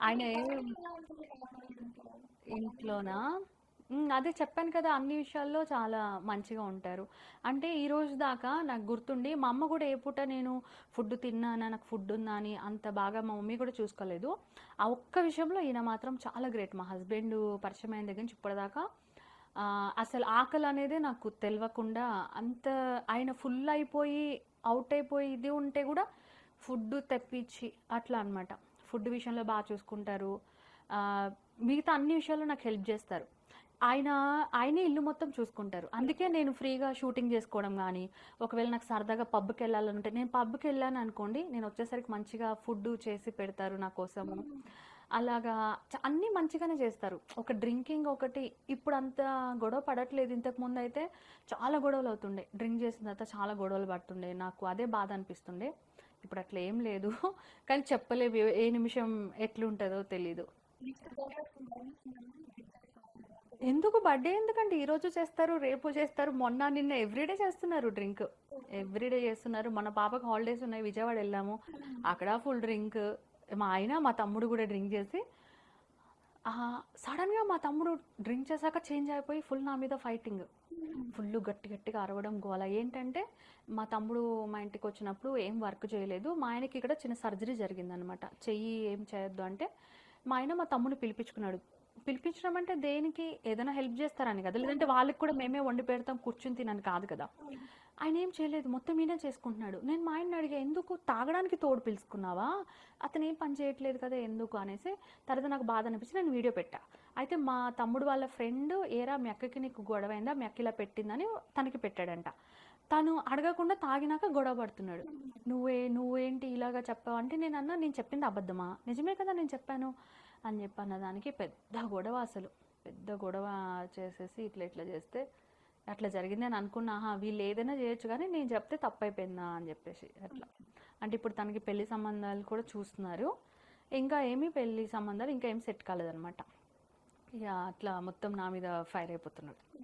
ఆయన ఇంట్లోనా? అదే చెప్పాను కదా! అన్ని విషయాల్లో చాలా మంచిగా ఉంటారు. అంటే ఈ రోజు దాకా నాకు గుర్తుండి మా అమ్మ గూడా ఏ పూట నేను ఫుడ్ తిన్నానా, నాకు ఫుడ్ ఉందా అని అంత బాగా మా మమ్మీ కూడా చూసుకోలేదు. ఆ ఒక్క విషయంలో ఈయన మాత్రం చాలా గ్రేట్. మా హస్బెండ్ పరిచయం అయిన దగ్గర నుంచి ఇప్పటిదాకా అసలు ఆకలనేదే నాకు తెలవకుండా అంత ఆయన ఫుల్ అయిపోయి, ఔట్ అయిపోయి ఇది ఉంటే గూడా ఫుడ్ తెప్పించి అట్లా అన్నమాట. ఫుడ్ విషయంలో బాగా చూసుకుంటారు. ఆహ్, మిగతా అన్ని విషయాల్లో నాకు హెల్ప్ జేస్తారు. ఆయన ఆయనే ఇల్లు మొత్తం చూసుకుంటారు. అందుకే నేను ఫ్రీగా షూటింగ్ జేసుకోవడం గానీ, ఒకవేళ నాకు సరదాగా పబ్‌కెళ్ళాలనుంటే నేను పబ్‌కెళ్ళాననుకోండి, నేనొచ్చేసరికి మంచిగా ఫుడ్డు చేసి పెడతారు నా కోసము. అలాగా అన్నీ మంచిగానే చేస్తారు. ఒక డ్రింకింగ్ ఒకటి ఇప్పుడంత గొడవ పడట్లేదు. ఇంతకుముందయితే చాలా గొడవలవుతుండే. డ్రింక్ చేసిన తర్వాత చాలా గొడవలు పడుతుండే. నాకు అదే బాధ అనిపిస్తుండే. ఇప్పుడు అట్లా ఏం లేదు. కానీ చెప్పలేము ఏ నిమిషం ఎట్లుంటదో తెలీదు. ఎందుకు బర్త్‌డే ఎందుకండి? ఈరోజు చేస్తారు, రేపు చేస్తారు, మొన్న నిన్న ఎవ్రీడే చేస్తున్నారు డ్రింక్. ఎవ్రీడే చేస్తున్నారు. మన పాపకి హాలిడేస్ ఉన్నాయి. విజయవాడ వెళ్ళాము. అక్కడ ఫుల్ డ్రింక్. మా ఆయన, మా తమ్ముడు కూడా డ్రింక్ చేసి సడన్‌గా మా తమ్ముడు డ్రింక్ చేశాక చేంజ్ అయిపోయి ఫుల్ నా మీద ఫైటింగ్. ఫుల్ గట్టి గట్టిగా అరవడం గోల. ఏంటంటే మా తమ్ముడు మా ఇంటికి వచ్చినప్పుడు ఏం వర్క్ చేయలేదు. మా ఆయనకి ఇక్కడ చిన్న సర్జరీ జరిగిందనమాట. చెయ్యి ఏం చేయొద్దు అంటే మా ఆయన మా తమ్ముడిని పిలిపించుకున్నాడు. పిలిపించడం అంటే దేనికి? ఏదైనా హెల్ప్ చేస్తారని కదా! లేదంటే వాళ్ళకి కూడా మేమే వండి పెడతాం కూర్చొని తినని కాదు కదా! ఆయన ఏం చేయలేదు. మొత్తం ఈయనే చేసుకుంటున్నాడు. నేను మా ఆయన్ని అడిగా, "ఎందుకు తాగడానికి తోడు పిలుచుకున్నావా? అతను ఏం పని చేయట్లేదు కదా! ఎందుకు?" అనేసి తర్వాత నాకు బాధ అనిపించి నేను వీడియో పెట్టా. అయితే మా తమ్ముడు వాళ్ళ ఫ్రెండ్, "ఏరా మీ అక్కకి నీకు గొడవైందా? మీ అక్క ఇలా పెట్టిందని" తనకి పెట్టాడంట. తను అడగకుండా తాగినాక గొడవ పడుతున్నాడు. నువ్వేంటి ఇలాగా చెప్పావు అంటే నేనన్నా, "నేను చెప్పింది అబద్ధమా? నిజమే కదా నేను చెప్పాను" అని చెప్పి అన్నదానికి పెద్ద గొడవ అసలు. పెద్ద గొడవ చేసేసి ఇట్లా ఇట్లా చేస్తే అట్లా జరిగింది అని అనుకున్నా. ఆహా! వీళ్ళు ఏదైనా చేయొచ్చు కానీ నేను చెప్తే తప్పైపోయిందా అని చెప్పేసి అట్లా. అంటే ఇప్పుడు తనకి పెళ్లి సంబంధాలు కూడా చూస్తున్నారు. ఇంకా ఏమి పెళ్లి సంబంధాలు ఇంకా ఏం సెట్ కాలేదన్నమాట. ఇక అట్లా మొత్తం నా మీద ఫైర్ అయిపోతున్నాడు.